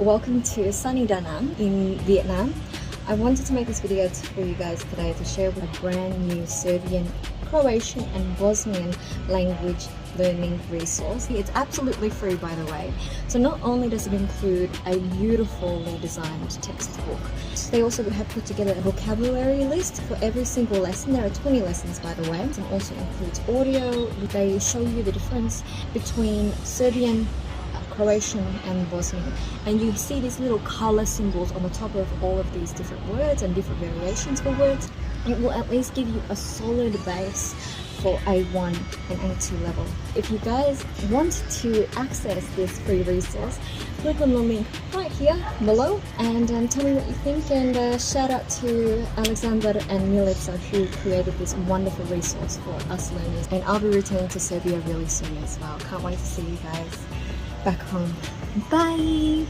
Welcome to sunny Da Nang in Vietnam. I wanted to make this video for you guys today to share a brand new Serbian, Croatian and Bosnian language learning resource. It's absolutely free, by the way. So not only does it include a beautifully designed textbook, they also have put together a vocabulary list for every single lesson. There are 20 lessons, by the way. It also includes audio. They show you the difference between Serbian, Croatian and Bosnian, and you see these little color symbols on the top of all of these different words and different variations for words. It will at least give you a solid base for A1 and A2 level. If you guys want to access this free resource, click on the link right here below and tell me what you think, and shout out to Alexander and Milica who created this wonderful resource for us learners. And I'll be returning to Serbia really soon as well. Can't wait to see you guys back home. Bye!